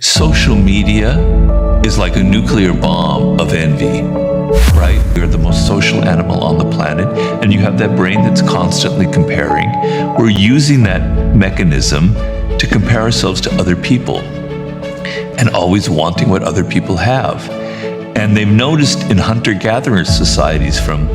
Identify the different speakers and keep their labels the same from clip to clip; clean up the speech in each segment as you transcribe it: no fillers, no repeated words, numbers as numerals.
Speaker 1: Social media is like a nuclear bomb of envy, right? You're the most social animal on the planet, and you have that brain that's constantly comparing. We're using that mechanism to compare ourselves to other people and always wanting what other people have. And they've noticed in hunter-gatherer societies from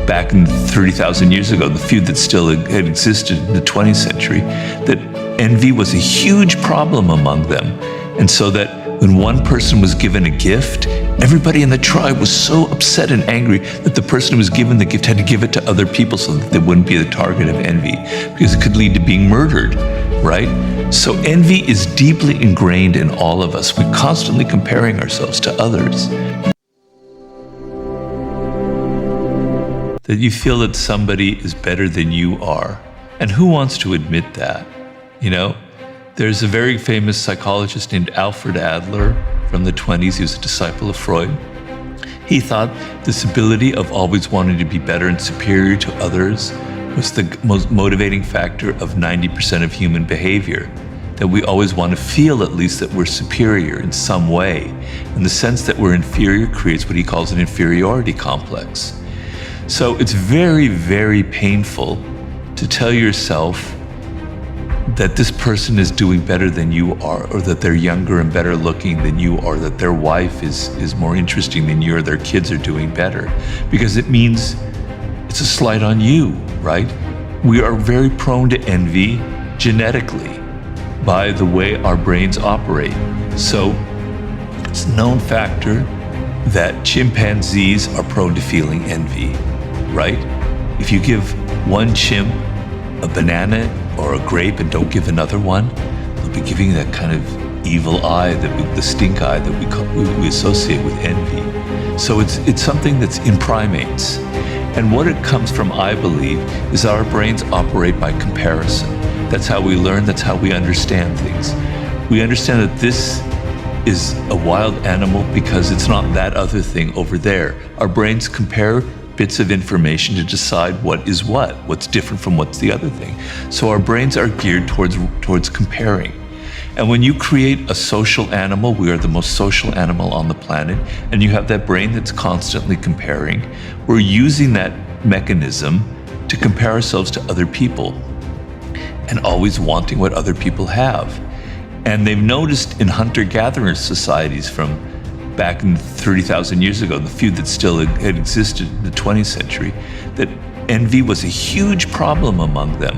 Speaker 1: back in 30,000 years ago, the few that still had existed in the 20th century, that envy was a huge problem among them. And so that when one person was given a gift, everybody in the tribe was so upset and angry that the person who was given the gift had to give it to other people so that they wouldn't be the target of envy, because it could lead to being murdered, right? So envy is deeply ingrained in all of us. We're constantly comparing ourselves to others. That you feel that somebody is better than you are. And who wants to admit that? You know? There's a very famous psychologist named Alfred Adler from the 20s. He was a disciple of Freud. He thought this ability of always wanting to be better and superior to others was the most motivating factor of 90% of human behavior. That we always want to feel at least that we're superior in some way. And the sense that we're inferior creates what he calls an inferiority complex. So it's very, very painful to tell yourself that this person is doing better than you are, or that they're younger and better looking than you are, that their wife is more interesting than you, or their kids are doing better. Because it means it's a slight on you, right? We are very prone to envy genetically by the way our brains operate. So it's a known factor that chimpanzees are prone to feeling envy, right? If you give one chimp a banana or a grape and don't give another one, they'll be giving that kind of evil eye, the stink eye that we associate with envy. So it's something that's in primates. And what it comes from, I believe, is our brains operate by comparison. That's how we learn, that's how we understand things. We understand that this is a wild animal because it's not that other thing over there. Our brains compare bits of information to decide what is what's different from what's the other thing. So our brains are geared towards comparing. And when you create a social animal, we are the most social animal on the planet, and you have that brain that's constantly comparing, we're using that mechanism to compare ourselves to other people and always wanting what other people have. And they've noticed in hunter-gatherer societies from back in 30,000 years ago, the few that still had existed in the 20th century, that envy was a huge problem among them.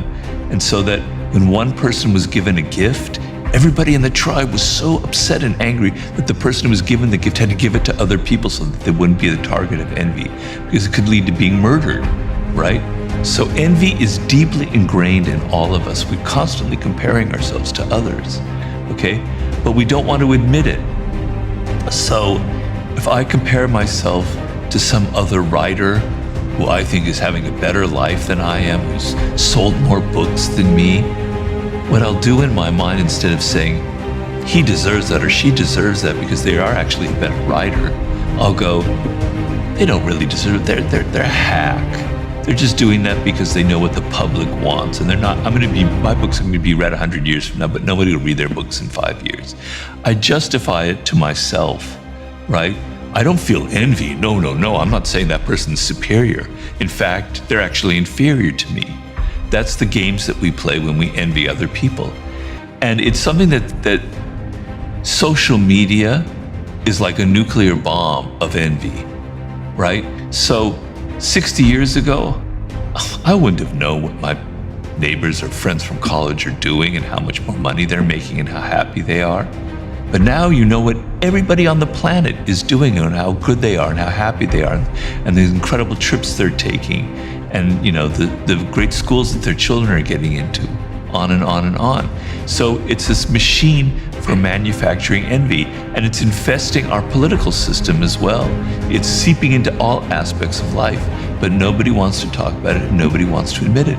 Speaker 1: And so that when one person was given a gift, everybody in the tribe was so upset and angry that the person who was given the gift had to give it to other people so that they wouldn't be the target of envy, because it could lead to being murdered, right? So envy is deeply ingrained in all of us. We're constantly comparing ourselves to others, okay? But we don't want to admit it. So if I compare myself to some other writer who I think is having a better life than I am, who's sold more books than me, what I'll do in my mind, instead of saying, he deserves that or she deserves that because they are actually a better writer, I'll go, they don't really deserve it. They're a hack. They're just doing that because they know what the public wants, and they're not. My books are going to be read 100 years from now, but nobody will read their books in 5 years. I justify it to myself, right? I don't feel envy. No, I'm not saying that person's superior. In fact, they're actually inferior to me. That's the games that we play when we envy other people. And it's something that social media is like a nuclear bomb of envy, right? So 60 years ago, I wouldn't have known what my neighbors or friends from college are doing and how much more money they're making and how happy they are. But now you know what everybody on the planet is doing and how good they are and how happy they are and the incredible trips they're taking and, you know, the great schools that their children are getting into, on and on and on. So it's this machine for manufacturing envy, and it's infesting our political system as well. It's seeping into all aspects of life, but nobody wants to talk about it and nobody wants to admit it.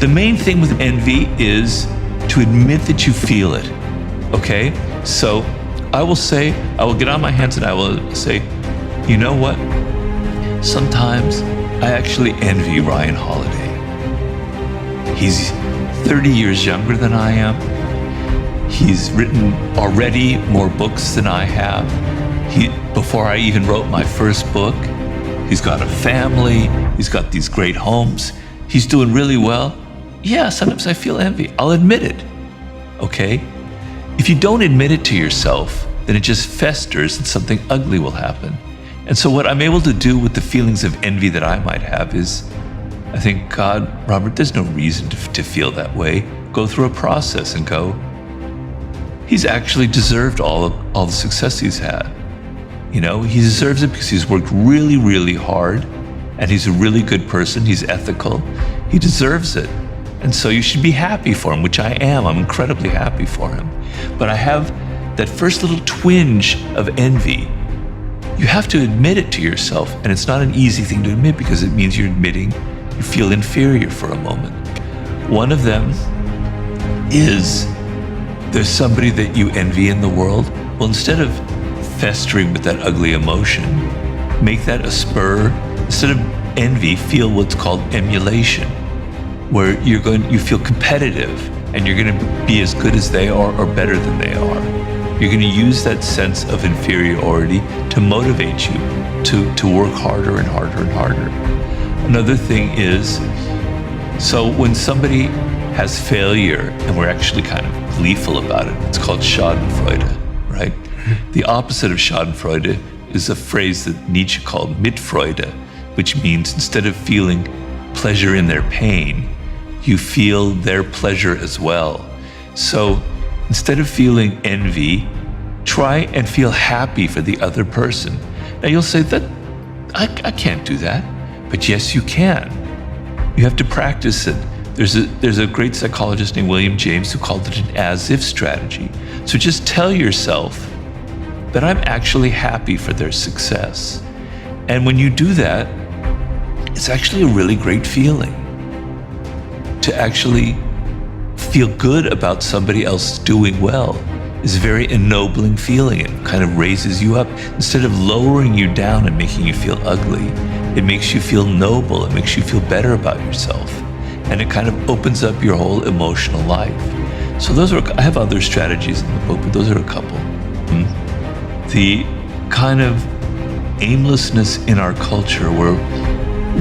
Speaker 1: The main thing with envy is to admit that you feel it, okay? So I will get on my hands and I will say, you know what? Sometimes I actually envy Ryan Holiday. He's 30 years younger than I am. He's written already more books than I have. Before I even wrote my first book, he's got a family, he's got these great homes, he's doing really well. Yeah, sometimes I feel envy. I'll admit it, okay? If you don't admit it to yourself, then it just festers and something ugly will happen. And so what I'm able to do with the feelings of envy that I might have is, I think, God, Robert, there's no reason to feel that way. Go through a process and go, he's actually deserved all the success he's had. You know, he deserves it because he's worked really, really hard, and he's a really good person. He's ethical. He deserves it. And so you should be happy for him, which I am. I'm incredibly happy for him. But I have that first little twinge of envy. You have to admit it to yourself, and it's not an easy thing to admit because it means you're admitting you feel inferior for a moment. One of them is there's somebody that you envy in the world. Well, instead of festering with that ugly emotion, make that a spur. Instead of envy, feel what's called emulation, where you feel competitive and you're going to be as good as they are or better than they are. You're going to use that sense of inferiority to motivate you to work harder and harder and harder. Another thing is, so when somebody has failure and we're actually kind of gleeful about it, it's called Schadenfreude, right? The opposite of Schadenfreude is a phrase that Nietzsche called Mitfreude, which means instead of feeling pleasure in their pain, you feel their pleasure as well. So instead of feeling envy, try and feel happy for the other person. Now you'll say that I can't do that, but yes, you can. You have to practice it. There's a great psychologist named William James who called it an as-if strategy. So just tell yourself that I'm actually happy for their success. And when you do that, it's actually a really great feeling to actually feel good about somebody else doing well. Is a very ennobling feeling. It kind of raises you up. Instead of lowering you down and making you feel ugly, it makes you feel noble. It makes you feel better about yourself. And it kind of opens up your whole emotional life. So I have other strategies in the book, but those are a couple. The kind of aimlessness in our culture where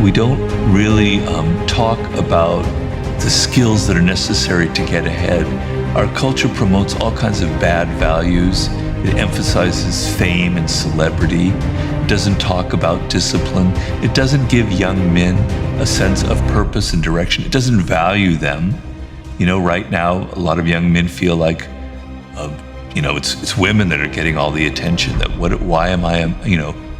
Speaker 1: we don't really talk about the skills that are necessary to get ahead. Our culture promotes all kinds of bad values. It emphasizes fame and celebrity. It doesn't talk about discipline. It doesn't give young men a sense of purpose and direction. It doesn't value them. You know, right now, a lot of young men feel like, it's women that are getting all the attention. That why am I,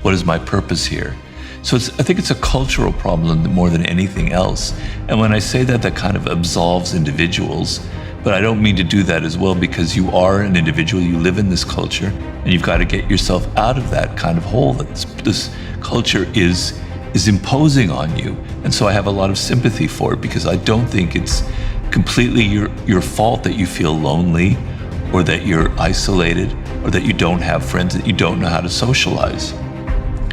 Speaker 1: what is my purpose here? So I think it's a cultural problem more than anything else. And when I say that, that kind of absolves individuals. But I don't mean to do that as well, because you are an individual, you live in this culture, and you've got to get yourself out of that kind of hole that this culture is imposing on you. And so I have a lot of sympathy for it, because I don't think it's completely your fault that you feel lonely, or that you're isolated, or that you don't have friends, that you don't know how to socialize.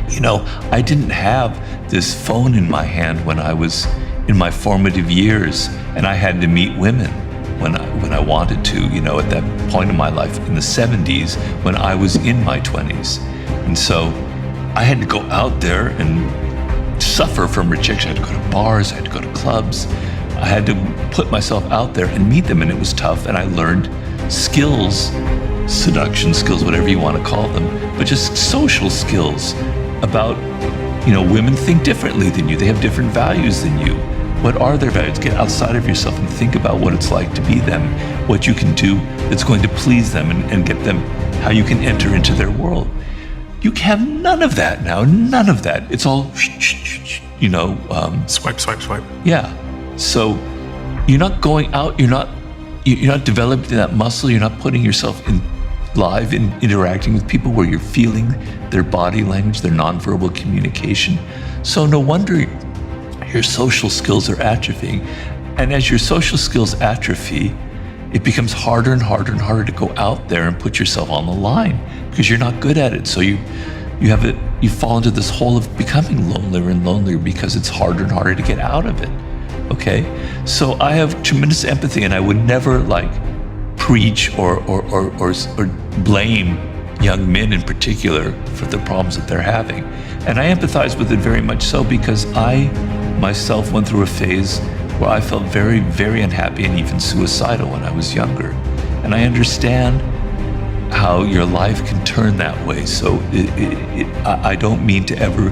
Speaker 1: You know, I didn't have this phone in my hand when I was in my formative years, and I had to meet women when I wanted to, at that point in my life in the 70s when I was in my 20s. And so I had to go out there and suffer from rejection. I had to go to bars, I had to go to clubs. I had to put myself out there and meet them, and it was tough. And I learned skills, seduction skills, whatever you want to call them, but just social skills about, women think differently than you. They have different values than you. What are their values? Get outside of yourself and think about what it's like to be them, what you can do that's going to please them and get them, how you can enter into their world. You have none of that now, none of that. It's all,
Speaker 2: swipe.
Speaker 1: Yeah. So you're not going out, you're not developing that muscle, you're not putting yourself in live in interacting with people where you're feeling their body language, their nonverbal communication. So no wonder your social skills are atrophying. And as your social skills atrophy, it becomes harder and harder and harder to go out there and put yourself on the line because you're not good at it. So you fall into this hole of becoming lonelier and lonelier because it's harder and harder to get out of it. Okay? So I have tremendous empathy, and I would never preach or blame young men in particular for the problems that they're having. And I empathize with it very much so, because I myself went through a phase where I felt very, very unhappy and even suicidal when I was younger. And I understand how your life can turn that way. So I don't mean to ever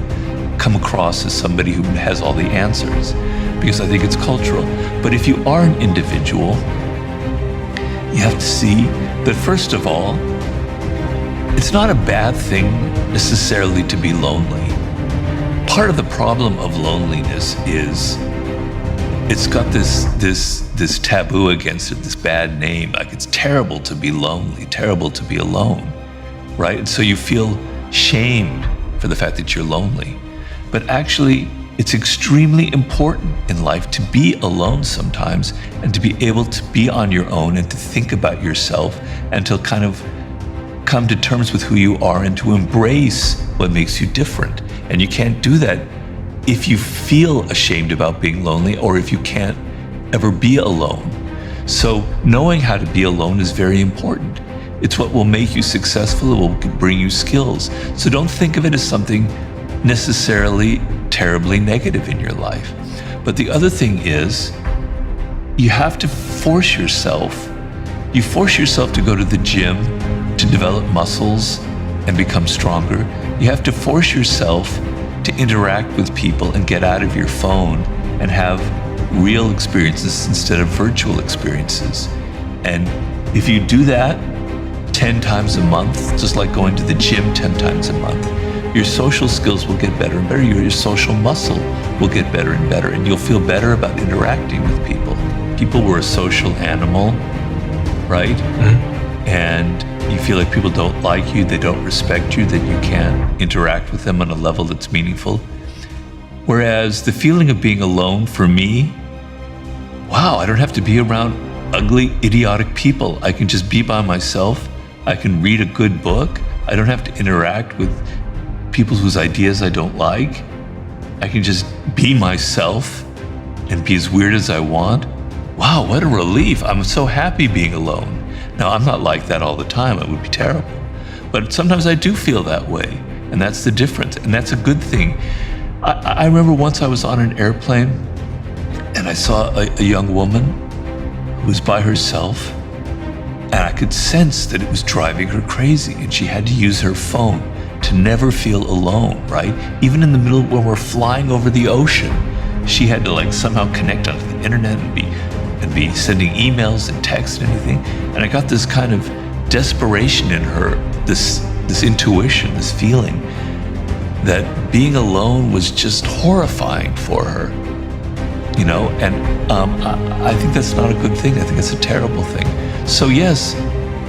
Speaker 1: come across as somebody who has all the answers, because I think it's cultural. But if you are an individual, you have to see that, first of all, it's not a bad thing necessarily to be lonely. Part of the problem of loneliness is it's got this taboo against it, this bad name. Like, it's terrible to be lonely, terrible to be alone, right? And so you feel shamed for the fact that you're lonely. But actually, it's extremely important in life to be alone sometimes, and to be able to be on your own and to think about yourself and to kind of come to terms with who you are and to embrace what makes you different. And you can't do that if you feel ashamed about being lonely, or if you can't ever be alone. So knowing how to be alone is very important. It's what will make you successful. It will bring you skills. So don't think of it as something necessarily terribly negative in your life. But the other thing is, you have to force yourself. You force yourself to go to the gym, to develop muscles and become stronger. You have to force yourself to interact with people and get out of your phone and have real experiences instead of virtual experiences. And if you do that 10 times a month, just like going to the gym 10 times a month, your social skills will get better and better. Your social muscle will get better and better, and you'll feel better about interacting with people. People were a social animal, right? Mm-hmm. And you feel like people don't like you, they don't respect you, that you can't interact with them on a level that's meaningful. Whereas the feeling of being alone for me, wow, I don't have to be around ugly, idiotic people. I can just be by myself. I can read a good book. I don't have to interact with people whose ideas I don't like. I can just be myself and be as weird as I want. Wow, what a relief. I'm so happy being alone. Now, I'm not like that all the time. It would be terrible. But sometimes I do feel that way, and that's the difference, and that's a good thing. I remember once I was on an airplane, and I saw a young woman who was by herself, and I could sense that it was driving her crazy, and she had to use her phone to never feel alone, right? Even in the middle when we're flying over the ocean, she had to somehow connect onto the internet and be sending emails and texts and everything. And I got this kind of desperation in her, this intuition, this feeling that being alone was just horrifying for her, you know? And I think that's not a good thing. I think it's a terrible thing. So yes,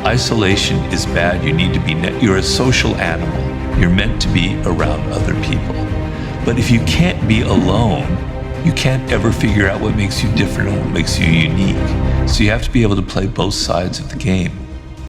Speaker 1: isolation is bad. You need to be, you're a social animal. You're meant to be around other people. But if you can't be alone, you can't ever figure out what makes you different and what makes you unique. So you have to be able to play both sides of the game.